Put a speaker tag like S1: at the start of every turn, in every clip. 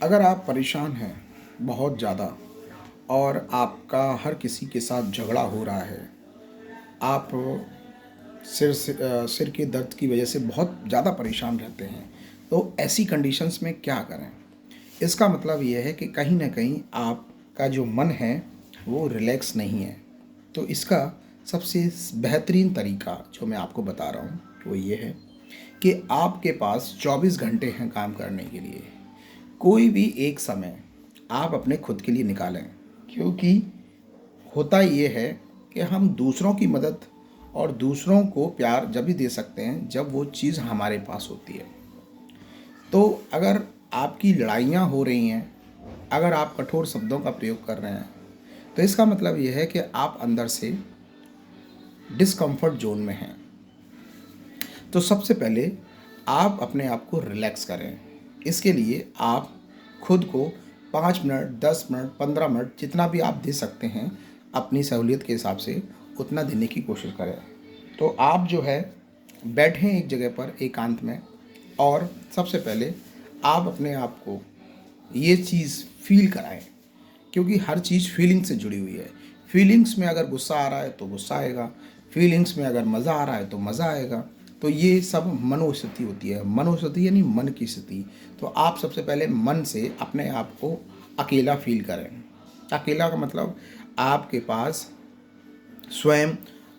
S1: अगर आप परेशान हैं बहुत ज़्यादा और आपका हर किसी के साथ झगड़ा हो रहा है, आप सिर के दर्द की वजह से बहुत ज़्यादा परेशान रहते हैं, तो ऐसी कंडीशंस में क्या करें? इसका मतलब ये है कि कहीं न कहीं आपका जो मन है वो रिलैक्स नहीं है। तो इसका सबसे बेहतरीन तरीका जो मैं आपको बता रहा हूँ वो ये है कि आपके पास 24 घंटे हैं काम करने के लिए। कोई भी एक समय आप अपने खुद के लिए निकालें, क्योंकि होता ये है कि हम दूसरों की मदद और दूसरों को प्यार जब भी दे सकते हैं जब वो चीज़ हमारे पास होती है। तो अगर आपकी लड़ाइयाँ हो रही हैं, अगर आप कठोर शब्दों का प्रयोग कर रहे हैं, तो इसका मतलब ये है कि आप अंदर से डिस्कम्फर्ट जोन में हैं। तो सबसे पहले आप अपने आप को रिलैक्स करें। इसके लिए आप खुद को 5 मिनट, 10 मिनट, 15 मिनट जितना भी आप दे सकते हैं अपनी सहूलियत के हिसाब से उतना देने की कोशिश करें। तो आप जो है बैठें एक जगह पर एकांत में, और सबसे पहले आप अपने आप को ये चीज़ फ़ील कराएं, क्योंकि हर चीज़ फीलिंग से जुड़ी हुई है। फीलिंग्स में अगर गुस्सा आ रहा है तो गुस्सा आएगा, फीलिंग्स में अगर मज़ा आ रहा है तो मज़ा आएगा। तो ये सब मनोस्थिति होती है। मनोस्थिति यानी मन की स्थिति। तो आप सबसे पहले मन से अपने आप को अकेला फील करें। अकेला का मतलब आपके पास स्वयं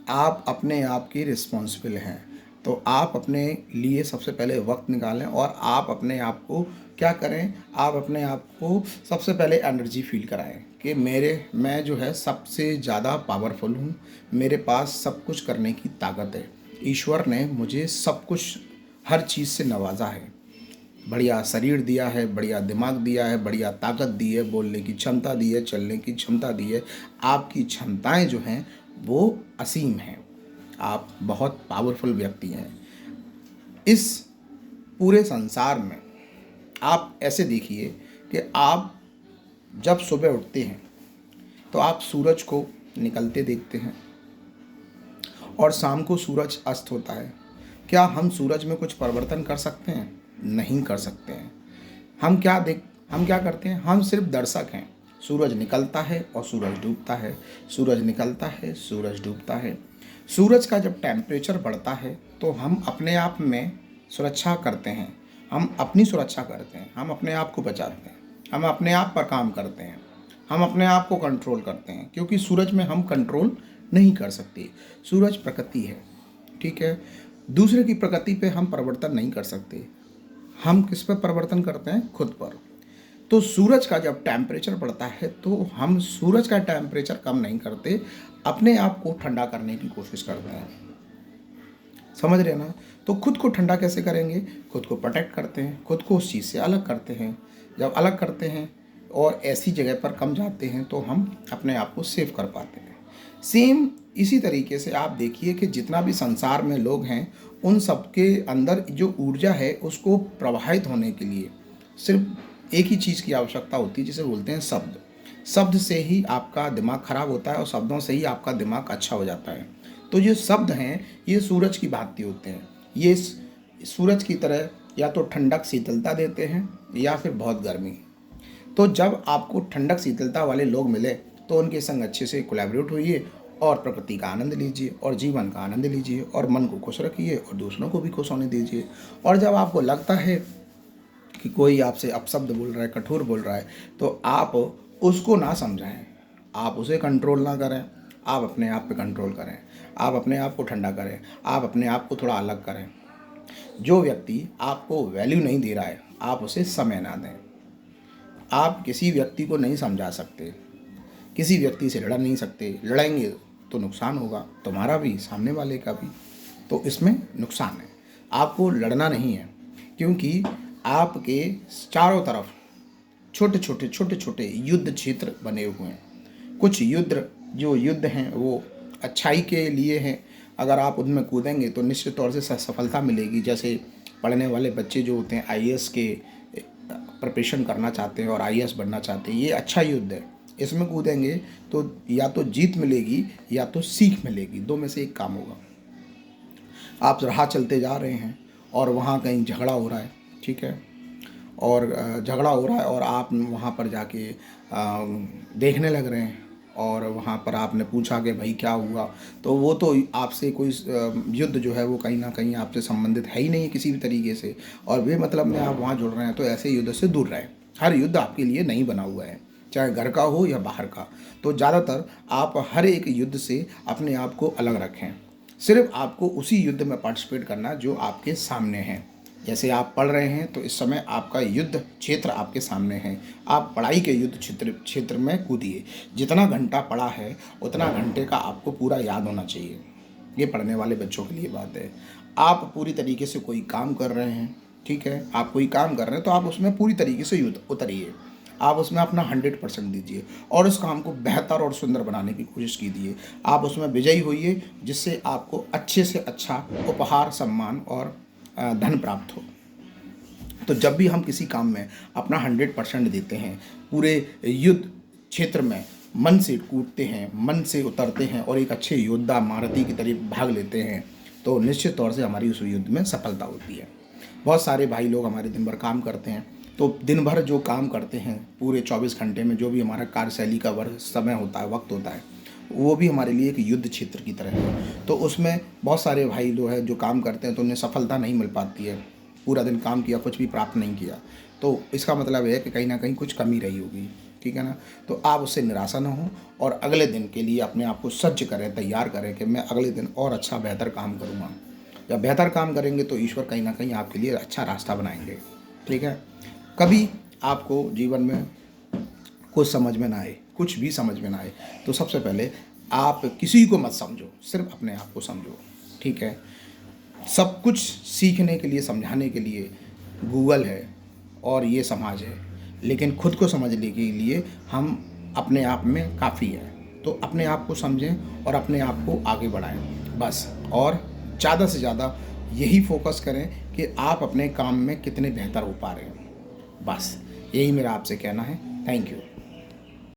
S1: आप अपने आप की रिस्पॉन्सिबल हैं। तो आप अपने लिए सबसे पहले वक्त निकालें और आप अपने आप को क्या करें, आप अपने आप को सबसे पहले एनर्जी फील कराएं कि मैं जो है सबसे ज़्यादा पावरफुल हूँ, मेरे पास सब कुछ करने की ताकत है, ईश्वर ने मुझे सब कुछ हर चीज़ से नवाजा है, बढ़िया शरीर दिया है, बढ़िया दिमाग दिया है, बढ़िया ताकत दी है, बोलने की क्षमता दी है, चलने की क्षमता दी है। आपकी क्षमताएं जो हैं वो असीम हैं। आप बहुत पावरफुल व्यक्ति हैं इस पूरे संसार में। आप ऐसे देखिए कि आप जब सुबह उठते हैं तो आप सूरज को निकलते देखते हैं और शाम को सूरज अस्त होता है। क्या हम सूरज में कुछ परिवर्तन कर सकते हैं? नहीं कर सकते हैं। हम क्या करते हैं? हम सिर्फ दर्शक हैं। सूरज निकलता है और सूरज डूबता है, सूरज निकलता है, सूरज डूबता है। सूरज का जब टेम्परेचर बढ़ता है तो हम अपने आप में सुरक्षा करते हैं, हम अपनी सुरक्षा करते हैं, हम अपने आप को बचाते हैं, हम अपने आप पर काम करते हैं, हम अपने आप को कंट्रोल करते हैं, क्योंकि सूरज में हम कंट्रोल नहीं कर सकते। सूरज प्रकृति है, ठीक है। दूसरे की प्रकृति पे हम परिवर्तन नहीं कर सकते। हम किस पर परिवर्तन करते हैं? खुद पर। तो सूरज का जब टेम्परेचर बढ़ता है तो हम सूरज का टेम्परेचर कम नहीं करते, अपने आप को ठंडा करने की कोशिश करते हैं। समझ रहे हैं ना? तो खुद को ठंडा कैसे करेंगे? खुद को प्रोटेक्ट करते हैं, खुद को उस चीज़ से अलग करते हैं। जब अलग करते हैं और ऐसी जगह पर कम जाते हैं तो हम अपने आप को सेव कर पाते हैं। सेम इसी तरीके से आप देखिए कि जितना भी संसार में लोग हैं उन सबके अंदर जो ऊर्जा है उसको प्रवाहित होने के लिए सिर्फ एक ही चीज़ की आवश्यकता होती है, जिसे बोलते हैं शब्द। शब्द से ही आपका दिमाग खराब होता है और शब्दों से ही आपका दिमाग अच्छा हो जाता है। तो ये शब्द हैं, ये सूरज की भांति होते हैं। ये सूरज की तरह या तो ठंडक शीतलता देते हैं या फिर बहुत गर्मी। तो जब आपको ठंडक शीतलता वाले लोग मिले तो उनके संग अच्छे से कोलैबोरेट होइए और प्रकृति का आनंद लीजिए और जीवन का आनंद लीजिए और मन को खुश रखिए और दूसरों को भी खुश होने दीजिए। और जब आपको लगता है कि कोई आपसे अपशब्द बोल रहा है, कठोर बोल रहा है, तो आप उसको ना समझाएं, आप उसे कंट्रोल ना करें, आप अपने आप पे कंट्रोल करें, आप अपने आप को ठंडा करें, आप अपने आप को थोड़ा अलग करें। जो व्यक्ति आपको वैल्यू नहीं दे रहा है आप उसे समय ना दें। आप किसी व्यक्ति को नहीं समझा सकते, किसी व्यक्ति से लड़ नहीं सकते। लड़ेंगे तो नुकसान होगा, तुम्हारा भी, सामने वाले का भी। तो इसमें नुकसान है। आपको लड़ना नहीं है, क्योंकि आपके चारों तरफ छोटे छोटे युद्ध क्षेत्र बने हुए हैं। कुछ युद्ध हैं वो अच्छाई के लिए हैं। अगर आप उनमें कूदेंगे तो निश्चित तौर से सफलता मिलेगी। जैसे पढ़ने वाले बच्चे जो होते हैं आईएएस के प्रिपरेशन करना चाहते हैं और आईएएस बनना चाहते हैं, ये अच्छा युद्ध है। इसमें कूदेंगे तो या तो जीत मिलेगी या तो सीख मिलेगी, दो में से एक काम होगा। आप राह चलते जा रहे हैं और वहाँ कहीं झगड़ा हो रहा है, ठीक है, और झगड़ा हो रहा है और आप वहाँ पर जाके देखने लग रहे हैं और वहाँ पर आपने पूछा कि भाई क्या हुआ, तो वो तो आपसे कोई युद्ध जो है वो कहीं ना कहीं आपसे संबंधित है ही नहीं किसी भी तरीके से, और बेमतलब में आप वहाँ जुड़ रहे हैं। तो ऐसे युद्ध से दूर रहें। हर युद्ध आपके लिए नहीं बना हुआ है, चाहे घर का हो या बाहर का। तो ज़्यादातर आप हर एक युद्ध से अपने आप को अलग रखें। सिर्फ आपको उसी युद्ध में पार्टिसिपेट करना जो आपके सामने है। जैसे आप पढ़ रहे हैं तो इस समय आपका युद्ध क्षेत्र आपके सामने है, आप पढ़ाई के युद्ध क्षेत्र में कूदिए। जितना घंटा पढ़ा है उतना घंटे का आपको पूरा याद होना चाहिए। ये पढ़ने वाले बच्चों के लिए बात है। आप पूरी तरीके से कोई काम कर रहे हैं, ठीक है, आप कोई काम कर रहे हैं तो आप उसमें पूरी तरीके से उतरिए। आप उसमें अपना 100% दीजिए और उस काम को बेहतर और सुंदर बनाने की कोशिश कीजिए। आप उसमें विजयी होइए, जिससे आपको अच्छे से अच्छा उपहार, सम्मान और धन प्राप्त हो। तो जब भी हम किसी काम में अपना 100% देते हैं, पूरे युद्ध क्षेत्र में मन से कूदते हैं, मन से उतरते हैं और एक अच्छे योद्धा महारथी की तरह भाग लेते हैं, तो निश्चित तौर से हमारी उस युद्ध में सफलता होती है। बहुत सारे भाई लोग हमारे दिन भर काम करते हैं, तो दिन भर जो काम करते हैं पूरे 24 घंटे में, जो भी हमारा कार्यशैली का समय होता है, वक्त होता है, वो भी हमारे लिए एक युद्ध क्षेत्र की तरह है। तो उसमें बहुत सारे भाई जो है जो काम करते हैं तो उन्हें सफलता नहीं मिल पाती है। पूरा दिन काम किया, कुछ भी प्राप्त नहीं किया, तो इसका मतलब है कि कहीं ना कहीं कुछ कमी रही होगी, ठीक है ना। तो आप उससे निराशा ना हो और अगले दिन के लिए अपने आप को सज्ज करें, तैयार करें कि मैं अगले दिन और अच्छा बेहतर काम करूँगा। जब बेहतर काम करेंगे तो ईश्वर कहीं ना कहीं आपके लिए अच्छा रास्ता बनाएंगे, ठीक है। कभी आपको जीवन में कुछ समझ में ना आए, कुछ भी समझ में ना आए, तो सबसे पहले आप किसी को मत समझो, सिर्फ अपने आप को समझो, ठीक है। सब कुछ सीखने के लिए, समझाने के लिए गूगल है और ये समाज है, लेकिन खुद को समझने के लिए हम अपने आप में काफ़ी है। तो अपने आप को समझें और अपने आप को आगे बढ़ाएं बस। और ज़्यादा से ज़्यादा यही फोकस करें कि आप अपने काम में कितने बेहतर हो पा रहे हैं। बस यही मेरा आपसे कहना है। Thank you.